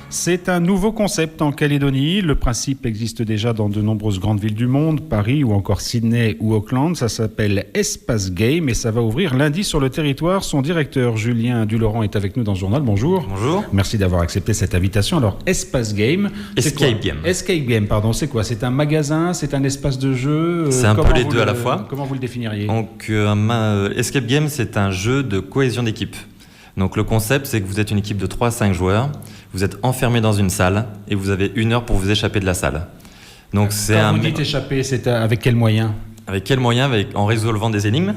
C'est un nouveau concept en Calédonie. Le principe existe déjà dans de nombreuses grandes villes du monde, Paris ou encore Sydney ou Auckland. Ça s'appelle Espace Game et ça va ouvrir lundi sur le territoire. Son directeur, Julien Dulaurent, est avec nous dans ce journal. Bonjour. Bonjour. Merci d'avoir accepté cette invitation. Alors, Espace Game. Escape Game. Escape Game, pardon. C'est quoi? C'est un magasin? C'est un espace de jeu? C'est un peu les deux à la fois. Comment vous le définiriez? Donc, Escape Game, c'est un jeu de cohésion d'équipe. Donc le concept, c'est que vous êtes une équipe de 3 à 5 joueurs, vous êtes enfermés dans une salle et vous avez 1 heure pour vous échapper de la salle. Donc Quand vous dites échapper, c'est avec quel moyen? Avec quel moyen? En résolvant des énigmes,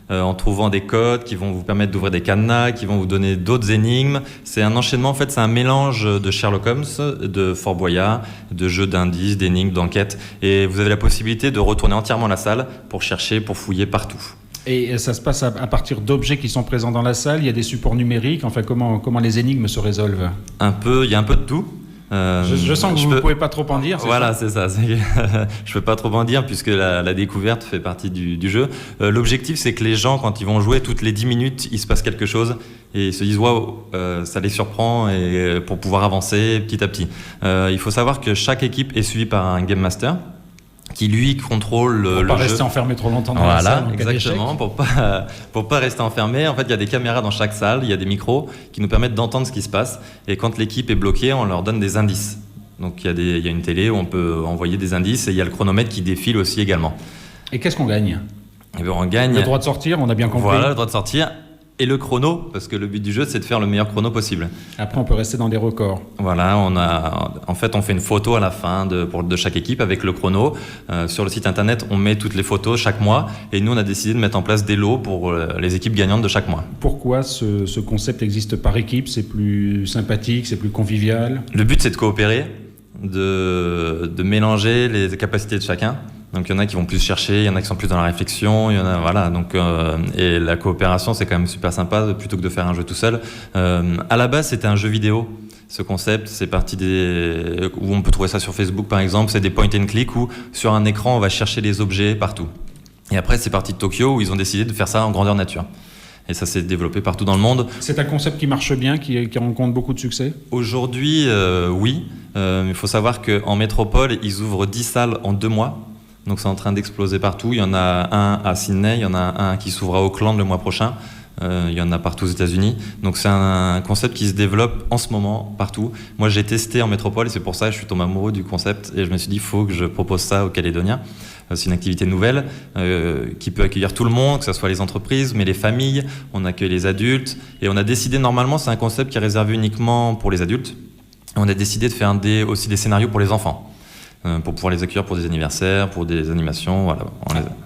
en trouvant des codes qui vont vous permettre d'ouvrir des cadenas, qui vont vous donner d'autres énigmes. C'est un enchaînement, en fait, c'est un mélange de Sherlock Holmes, de Fort Boyard, de jeux d'indices, d'énigmes, d'enquêtes. Et vous avez la possibilité de retourner entièrement la salle pour chercher, pour fouiller partout. Et ça se passe à partir d'objets qui sont présents dans la salle. Il y a des supports numériques. Enfin, comment les énigmes se résolvent? Il y a un peu de tout. Je sens que vous ne pouvez pas trop en dire. Voilà, c'est ça. Je ne peux pas trop en dire puisque la découverte fait partie du jeu. L'objectif, c'est que les gens, quand ils vont jouer, toutes les 10 minutes, il se passe quelque chose et ils se disent waouh, ça les surprend et pour pouvoir avancer petit à petit. Il faut savoir que chaque équipe est suivie par un Game Master qui lui contrôle le jeu. Pour pas rester enfermé trop longtemps dans la salle. Voilà, exactement, pour pas rester enfermé. En fait, il y a des caméras dans chaque salle, il y a des micros qui nous permettent d'entendre ce qui se passe. Et quand l'équipe est bloquée, on leur donne des indices. Donc il y a une télé où on peut envoyer des indices et il y a le chronomètre qui défile aussi également. Et qu'est-ce qu'on gagne? Et bien, on gagne le droit de sortir, on a bien compris. Voilà, le droit de sortir. Et le chrono, parce que le but du jeu, c'est de faire le meilleur chrono possible. Après, on peut rester dans des records. Voilà, on fait une photo à la fin de chaque équipe avec le chrono. Sur le site internet, on met toutes les photos chaque mois. Et nous, on a décidé de mettre en place des lots pour les équipes gagnantes de chaque mois. Pourquoi ce concept existe par équipe? C'est plus sympathique, c'est plus convivial? Le but, c'est de coopérer, de mélanger les capacités de chacun. Donc il y en a qui vont plus chercher, il y en a qui sont plus dans la réflexion, il y en a voilà. Donc et la coopération, c'est quand même super sympa plutôt que de faire un jeu tout seul. À la base, c'était un jeu vidéo. Ce concept, c'est parti où on peut trouver ça sur Facebook par exemple. C'est des point and click où sur un écran, on va chercher les objets partout. Et après, c'est parti de Tokyo où ils ont décidé de faire ça en grandeur nature. Et ça s'est développé partout dans le monde. C'est un concept qui marche bien, qui rencontre beaucoup de succès? Aujourd'hui, oui. Il faut savoir qu'en métropole, ils ouvrent 10 salles en 2 mois. Donc c'est en train d'exploser partout. Il y en a un à Sydney, il y en a un qui s'ouvre à Auckland le mois prochain. Il y en a partout aux États-Unis. Donc c'est un concept qui se développe en ce moment partout. Moi j'ai testé en métropole et c'est pour ça que je suis tombé amoureux du concept et je me suis dit il faut que je propose ça aux Calédoniens. C'est une activité nouvelle qui peut accueillir tout le monde, que ce soit les entreprises, mais les familles. On accueille les adultes et on a décidé normalement c'est un concept qui est réservé uniquement pour les adultes. On a décidé de faire aussi des scénarios pour les enfants. Pour pouvoir les accueillir pour des anniversaires, pour des animations. Voilà.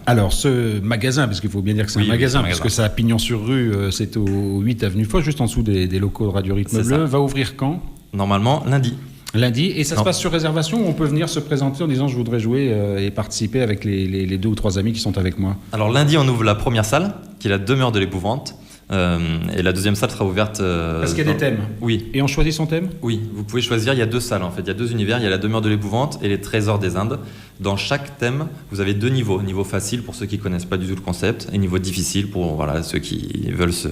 Alors, ce magasin, parce qu'il faut bien dire que c'est un magasin, parce que ça a pignon sur rue, c'est au 8 avenue Foch, juste en dessous des locaux de Radio Rythme Bleu, va ouvrir quand? Normalement, lundi. Lundi, et ça se passe sur réservation ou on peut venir se présenter en disant je voudrais jouer et participer avec les 2 ou 3 amis qui sont avec moi? Alors lundi, on ouvre la première salle, qui est la demeure de l'épouvante. Et la deuxième salle sera ouverte. Parce qu'il y a des thèmes. Oui. Et on choisit son thème? Oui, vous pouvez choisir. Il y a 2 salles en fait. Il y a 2 univers. Il y a la demeure de l'épouvante et les trésors des Indes. Dans chaque thème, vous avez 2 niveaux. Niveau facile pour ceux qui connaissent pas du tout le concept et niveau difficile pour ceux qui veulent se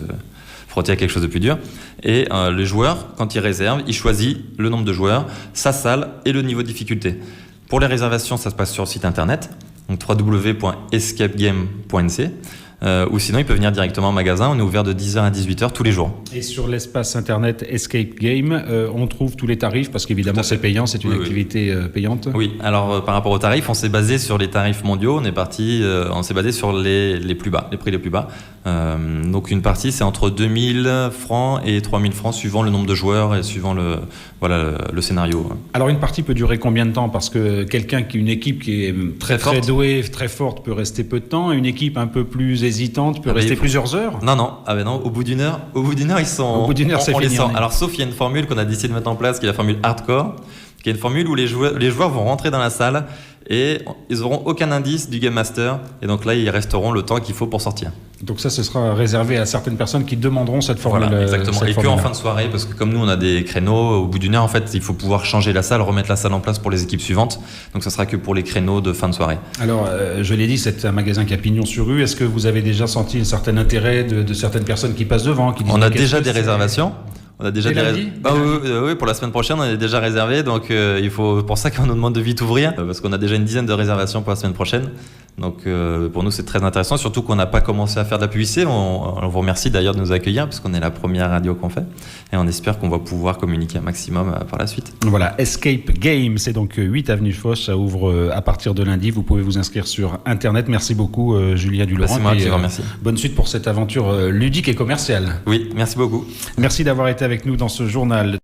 frotter à quelque chose de plus dur. Et les joueurs, quand ils réservent, ils choisissent le nombre de joueurs, sa salle et le niveau de difficulté. Pour les réservations, ça se passe sur le site internet, donc www.escapegame.nc. Ou sinon, il peut venir directement au magasin. On est ouvert de 10h à 18h tous les jours. Et sur l'espace internet Escape Game, on trouve tous les tarifs parce qu'évidemment c'est payant, c'est une activité payante. Oui, alors par rapport aux tarifs, on s'est basé sur les tarifs mondiaux. On s'est basé sur les plus bas, les prix les plus bas. Donc une partie, c'est entre 2000 francs et 3000 francs suivant le nombre de joueurs et suivant le scénario. Alors une partie peut durer combien de temps? Parce que une équipe qui est très douée, très forte peut rester peu de temps. Une équipe un peu plus hésitante peut rester plusieurs heures? Non. Au bout d'une heure, ils sont... Au bout d'une heure, c'est fini. Alors sauf il y a une formule qu'on a décidé de mettre en place, qui est la formule hardcore, qui est une formule où les joueurs vont rentrer dans la salle et ils n'auront aucun indice du Game Master. Et donc là, ils resteront le temps qu'il faut pour sortir. Donc ça, ce sera réservé à certaines personnes qui demanderont cette formule. Voilà, exactement. Et qu'en fin de soirée, parce que comme nous, on a des créneaux, au bout d'une heure, en fait, il faut pouvoir changer la salle, remettre la salle en place pour les équipes suivantes. Donc ça sera que pour les créneaux de fin de soirée. Alors, je l'ai dit, c'est un magasin qui a pignon sur rue. Est-ce que vous avez déjà senti un certain intérêt de certaines personnes qui passent devant, qui disent, On a déjà des réservations. On a déjà lundi oui, pour la semaine prochaine, on est déjà réservé. Donc, il faut pour ça qu'on nous demande de vite ouvrir, parce qu'on a déjà une dizaine de réservations pour la semaine prochaine. Donc, pour nous, c'est très intéressant, surtout qu'on n'a pas commencé à faire de la publicité. On vous remercie d'ailleurs de nous accueillir, parce qu'on est la première radio qu'on fait. Et on espère qu'on va pouvoir communiquer un maximum par la suite. Voilà, Escape Game, c'est donc 8 avenue Foch. Ça ouvre à partir de lundi. Vous pouvez vous inscrire sur Internet. Merci beaucoup, Julien Dulaurent. C'est moi qui vous remercie. Bonne suite pour cette aventure ludique et commerciale. Oui, merci beaucoup. Merci d'avoir été avec nous dans ce journal.